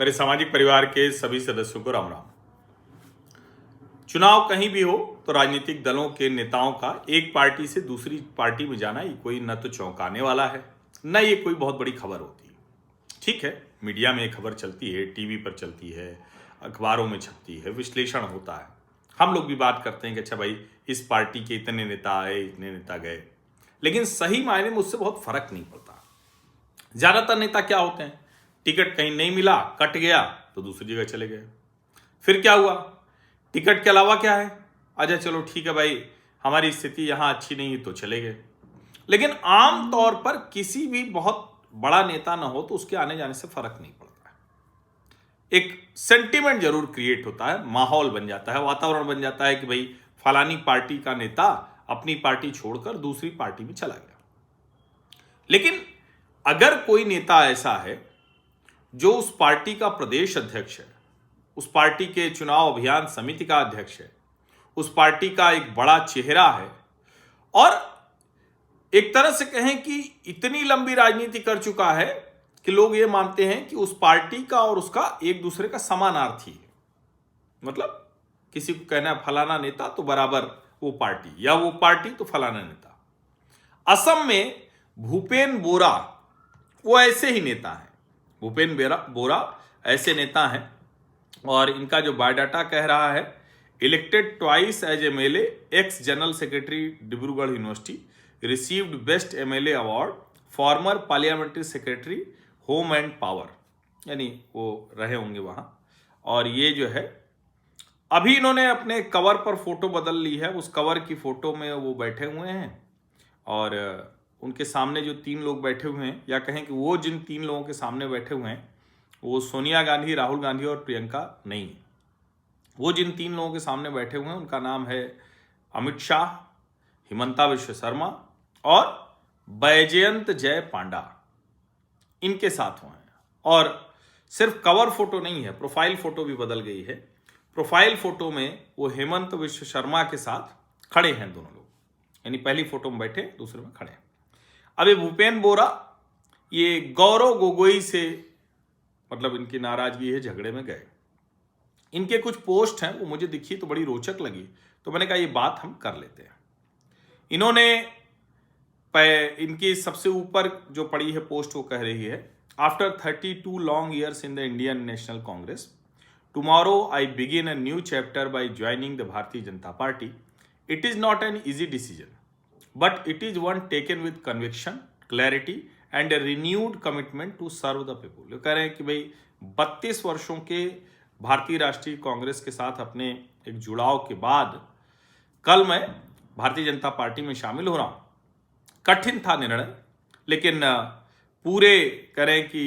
मेरे सामाजिक परिवार के सभी सदस्यों को राम राम। चुनाव कहीं भी हो तो राजनीतिक दलों के नेताओं का एक पार्टी से दूसरी पार्टी में जाना ये कोई न तो चौंकाने वाला है, न ये कोई बहुत बड़ी खबर होती है। ठीक है, मीडिया में खबर चलती है, टीवी पर चलती है, अखबारों में छपती है, विश्लेषण होता है, हम लोग भी बात करते हैं कि अच्छा भाई इस पार्टी के इतने नेता आए, इतने नेता गए, लेकिन सही मायने में उससे बहुत फर्क नहीं पड़ता। ज्यादातर नेता क्या होते हैं, टिकट कहीं नहीं मिला, कट गया तो दूसरी जगह चले गए। फिर क्या हुआ, टिकट के अलावा क्या है, अच्छा चलो ठीक है भाई हमारी स्थिति यहां अच्छी नहीं तो चले गए। लेकिन आम तौर पर किसी भी बहुत बड़ा नेता ना हो तो उसके आने जाने से फर्क नहीं पड़ता है। एक सेंटीमेंट जरूर क्रिएट होता है, माहौल बन जाता है, वातावरण बन जाता है कि भाई फलानी पार्टी का नेता अपनी पार्टी छोड़कर दूसरी पार्टी में चला गया। लेकिन अगर कोई नेता ऐसा है जो उस पार्टी का प्रदेश अध्यक्ष है, उस पार्टी के चुनाव अभियान समिति का अध्यक्ष है, उस पार्टी का एक बड़ा चेहरा है और एक तरह से कहें कि इतनी लंबी राजनीति कर चुका है कि लोग ये मानते हैं कि उस पार्टी का और उसका एक दूसरे का समानार्थी है। मतलब किसी को कहना है फलाना नेता तो बराबर वो पार्टी, या वो पार्टी तो फलाना नेता। असम में भूपेन बोरा वो ऐसे ही नेता हैं। भूपेन बोरा ऐसे नेता हैं और इनका जो बायोडाटा कह रहा है, elected twice as MLA, ex general secretary Dibrugarh university, received best MLA award, former parliamentary secretary home and power, यानी वो रहे होंगे वहां। और ये जो है अभी इन्होंने अपने कवर पर फोटो बदल ली है, उस कवर की फोटो में वो बैठे हुए हैं और उनके सामने जो 3 लोग बैठे हुए हैं, या कहें कि वो जिन 3 लोगों के सामने बैठे हुए हैं वो सोनिया गांधी, राहुल गांधी और प्रियंका नहीं है। वो जिन 3 लोगों के सामने बैठे हुए हैं उनका नाम है अमित शाह, हिमंता विश्व शर्मा और बैजयंत जय पांडा। इनके साथ हुए हैं और सिर्फ कवर फोटो नहीं है, प्रोफाइल फोटो भी बदल गई है। प्रोफाइल फोटो में वो हेमंत विश्व शर्मा के साथ खड़े हैं दोनों लोग, यानी पहली फोटो में बैठे, दूसरे में खड़े हैं। अब ये भूपेन बोरा ये गौरव गोगोई से मतलब इनकी नाराजगी है, झगड़े में गए। इनके कुछ पोस्ट हैं वो मुझे दिखी तो बड़ी रोचक लगी, तो मैंने कहा ये बात हम कर लेते हैं। इन्होंने इनकी सबसे ऊपर जो पड़ी है पोस्ट वो कह रही है, after 32 long years in the Indian national Congress, tomorrow I begin a new chapter by joining the Bharatiya Janata party. It is not an easy decision, but it is one taken with conviction, clarity and a renewed commitment to serve the people. ये कह रहे हैं कि भाई 32 वर्षों के भारतीय राष्ट्रीय कांग्रेस के साथ अपने एक जुड़ाव के बाद कल मैं भारतीय जनता पार्टी में शामिल हो रहा हूँ। कठिन था निर्णय, लेकिन पूरे करें कि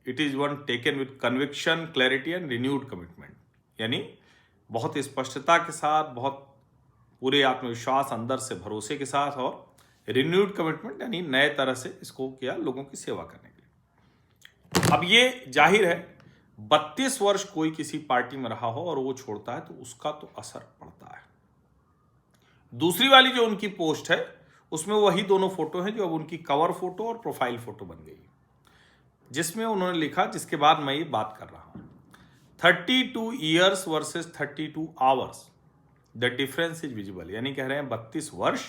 it is one taken with conviction, clarity and renewed commitment, यानी बहुत स्पष्टता के साथ, बहुत पूरे आत्मविश्वास, अंदर से भरोसे के साथ और रिन्यूड कमिटमेंट, यानी नए तरह से इसको किया लोगों की सेवा करने के लिए। अब ये जाहिर है 32 वर्ष कोई किसी पार्टी में रहा हो और वो छोड़ता है तो उसका तो असर पड़ता है। दूसरी वाली जो उनकी पोस्ट है उसमें वही दोनों फोटो हैं जो अब उनकी कवर फोटो और प्रोफाइल फोटो बन गई, जिसमें उन्होंने लिखा, जिसके बाद मैं ये बात कर रहा हूं, 32 years versus 32 hours, the difference is visible. यानी कह रहे हैं 32 वर्ष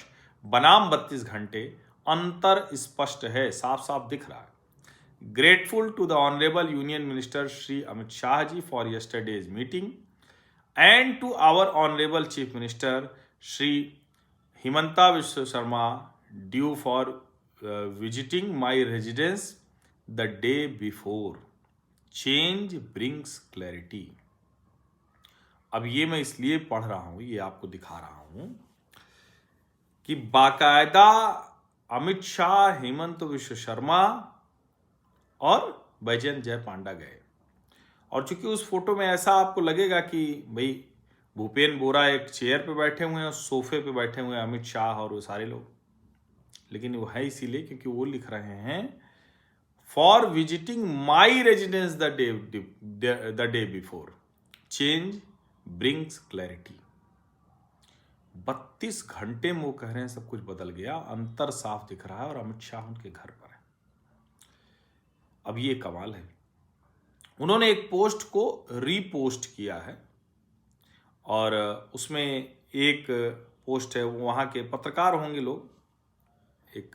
बनाम 32 घंटे, अंतर स्पष्ट है, साफ साफ दिख रहा है। Grateful to the honourable union minister Shri Amit Shah ji for yesterday's meeting and to our honourable chief minister Shri Himanta Biswa Sarma ड्यू for visiting my residence the day before, change brings clarity. अब ये मैं इसलिए पढ़ रहा हूं, ये आपको दिखा रहा हूं कि बाकायदा अमित शाह, हेमंत विश्व शर्मा और बैजयंत जय पांडा गए। और चूंकि उस फोटो में ऐसा आपको लगेगा कि भाई भूपेन बोरा एक चेयर पे बैठे हुए हैं, सोफे पे बैठे हुए हैं अमित शाह और वो सारे लोग, लेकिन वो है इसीलिए क्योंकि वो लिख रहे हैं for visiting my residence the day before, change brings clarity. 32 घंटे में वो कह रहे हैं सब कुछ बदल गया, अंतर साफ दिख रहा है और अमित शाह उनके घर पर है। अब ये कमाल है, उन्होंने एक पोस्ट को रीपोस्ट किया है और उसमें एक पोस्ट है, वो वहाँ के पत्रकार होंगे लोग एक,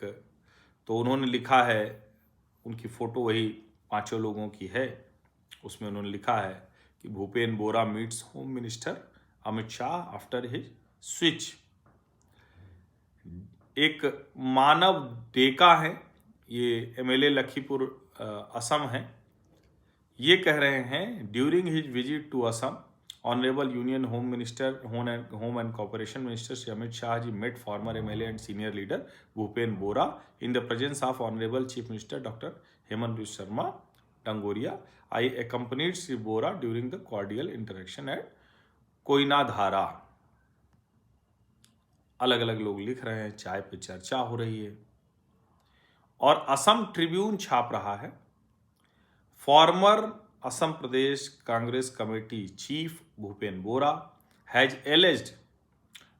तो उन्होंने लिखा है, उनकी फोटो वही 5 लोगों की है, उसमें उन्होंने लिखा है कि Bhupen Borah meets home minister Amit Shah after his switch. एक मानव डेका है, ये MLA लखीपुर असम है, ये कह रहे हैं during his visit to Assam honourable union home minister home and corporation minister Shri Amit Shah ji met former MLA and senior leader Bhupen Borah in the presence of honourable chief minister doctor Himanta Biswa Sarma टंगोरिया। I accompanied Shri Borah during the cordial interaction at Koinadhara. अलग अलग लोग लिख रहे हैं, चाय पे चर्चा हो रही है। और असम ट्रिब्यून छाप रहा है, farmer Assam Pradesh Congress committee chief Bhupen Bora has alleged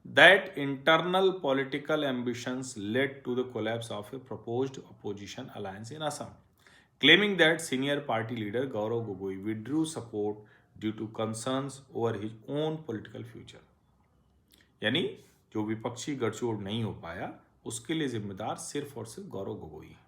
that internal political ambitions led to the collapse of a proposed opposition alliance in Assam, claiming that senior party leader Gaurav Gogoi withdrew support due to concerns over his own political future। यानी जो विपक्षी गठजोड़ नहीं हो पाया उसके लिए जिम्मेदार सिर्फ और सिर्फ गौरव गोगोई है।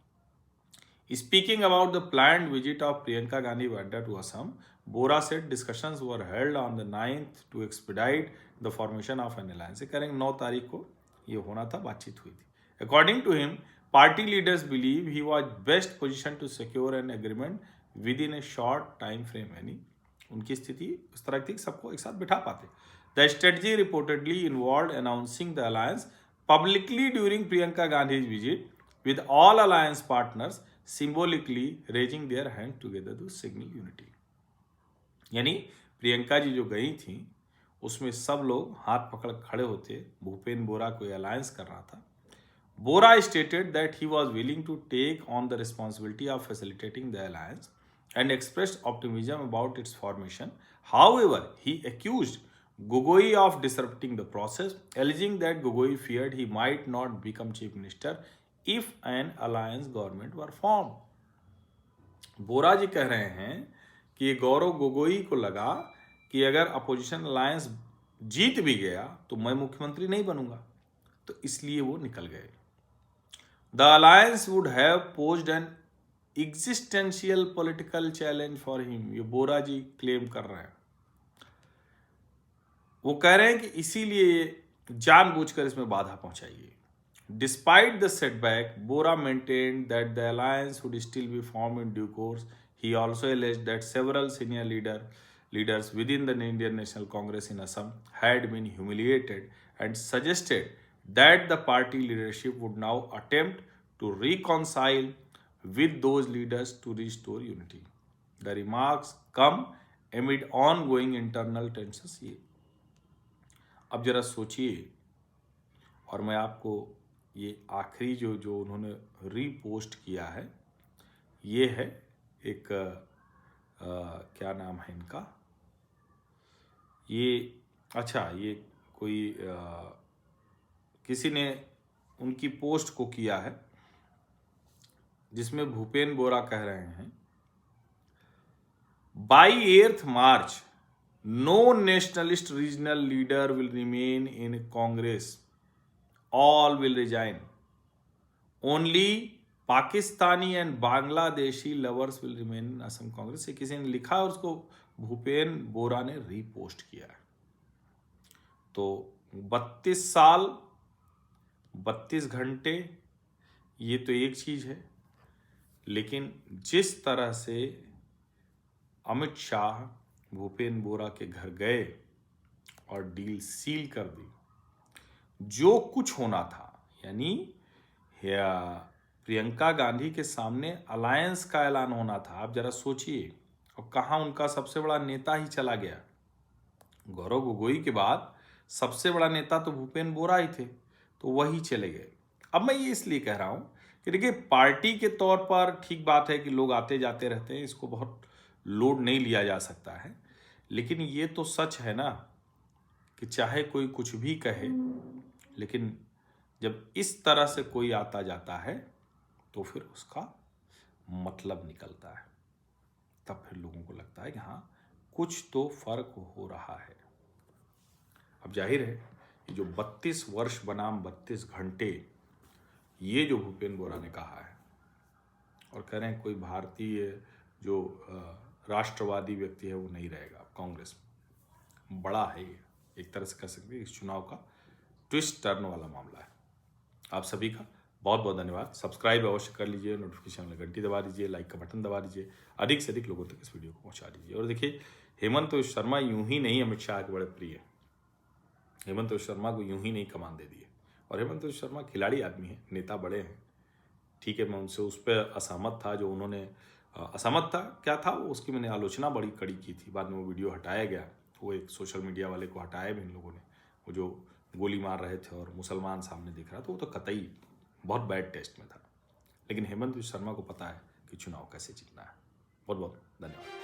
Speaking about the planned visit of Priyanka Gandhi Vadra to Assam, Bora said discussions were held on the 9th to expedite the formation of an alliance। करेंगे 9 तारीख को ये होना था, बातचीत हुई थी। According to him, party leaders believe he was best positioned to secure an agreement within a short time frame। यानी उनकी स्थिति उस तरह थी कि सबको एक साथ बिठा पाते। The strategy reportedly involved announcing the alliance publicly during Priyanka Gandhi's visit, with all alliance partners symbolically raising their hand together to signal unity। यानी प्रियंका जी जो गई थी उसमें सब लोग हाथ पकड़ खड़े होते, भूपेन बोरा कोई अलायंस कर रहा था। बोरा stated that he was willing to take on the responsibility of facilitating the alliance and expressed optimism about its formation। However, he accused Gogoi of disrupting the process, alleging that Gogoi feared he might not become chief minister if an alliance government were formed। बोरा जी कह रहे हैं कि ये गौरव गोगोई को लगा कि अगर opposition alliance जीत भी गया तो मैं मुख्यमंत्री नहीं बनूंगा, तो इसलिए वो निकल गए। The alliance would have posed N existential political challenge for him, ये बोरा जी क्लेम कर रहे हैं। वो कह रहे हैं कि इसीलिए जानबूझकर इसमें बाधा पहुंचाइए। Despite the setback, Bora maintained that the alliance would still be formed in due course। He also alleged that several senior leaders within the Indian National Congress in Assam had been humiliated and suggested that the party leadership would now attempt to reconcile with those leaders to restore unity। The remarks come amid ongoing internal tensions। अब जरा सोचिए, और मैं आपको ये आखिरी जो उन्होंने रीपोस्ट किया है, ये है एक क्या नाम है इनका, ये अच्छा ये कोई किसी ने उनकी पोस्ट को किया है जिसमें भूपेन बोरा कह रहे हैं by 8th March no nationalist regional leader will remain in Congress, all will resign, only Pakistani and Bangladeshi lovers will remain in Assam Congress. से किसी ने लिखा और उसको भूपेन बोरा ने रीपोस्ट किया है। तो 32 साल 32 घंटे ये तो एक चीज है, लेकिन जिस तरह से अमित शाह भूपेन बोरा के घर गए और डील सील कर दी, जो कुछ होना था, यानी प्रियंका गांधी के सामने अलायंस का ऐलान होना था। आप जरा सोचिए, और कहाँ उनका सबसे बड़ा नेता ही चला गया। गौरव गोगोई के बाद सबसे बड़ा नेता तो भूपेन बोरा ही थे, तो वही चले गए। अब मैं ये इसलिए कह रहा हूँ कि देखिए, पार्टी के तौर पर ठीक बात है कि लोग आते जाते रहते हैं, इसको बहुत लोड नहीं लिया जा सकता है, लेकिन ये तो सच है ना कि चाहे कोई कुछ भी कहे, लेकिन जब इस तरह से कोई आता जाता है तो फिर उसका मतलब निकलता है। तब फिर लोगों को लगता है कि हाँ कुछ तो फर्क हो रहा है। अब जाहिर है कि जो 32 वर्ष बनाम 32 घंटे, ये जो भूपेंद्र बोरा ने कहा है और कह रहे हैं कोई भारतीय जो राष्ट्रवादी व्यक्ति है वो नहीं रहेगा कांग्रेस में, बड़ा है ये, एक तरह से कह सकते हैं इस चुनाव का ट्विस्ट टर्न वाला मामला है। आप सभी का बहुत बहुत धन्यवाद। सब्सक्राइब अवश्य कर लीजिए, नोटिफिकेशन में घंटी दबा दीजिए, लाइक का बटन दबा दीजिए, अधिक से अधिक लोगों तक इस वीडियो को पहुंचा दीजिए। और देखिए, हेमंत शर्मा यूं ही नहीं अमित शाह के बड़े प्रिय, हेमंत शर्मा को यूं ही नहीं कमान दे दिए। और हेमंत शर्मा खिलाड़ी आदमी है, नेता बड़े हैं, ठीक है, मैं उनसे उस पर असहमत था जो उन्होंने असहमत था, क्या था वो, उसकी मैंने आलोचना बड़ी कड़ी की थी। बाद में वो वीडियो हटाया गया, वो एक सोशल मीडिया वाले को हटाया भी इन लोगों ने, वो जो गोली मार रहे थे और मुसलमान सामने दिख रहा था, वो तो कतई बहुत बैड टेस्ट में था। लेकिन हेमंत शर्मा को पता है कि चुनाव कैसे जीतना है। बहुत बहुत धन्यवाद।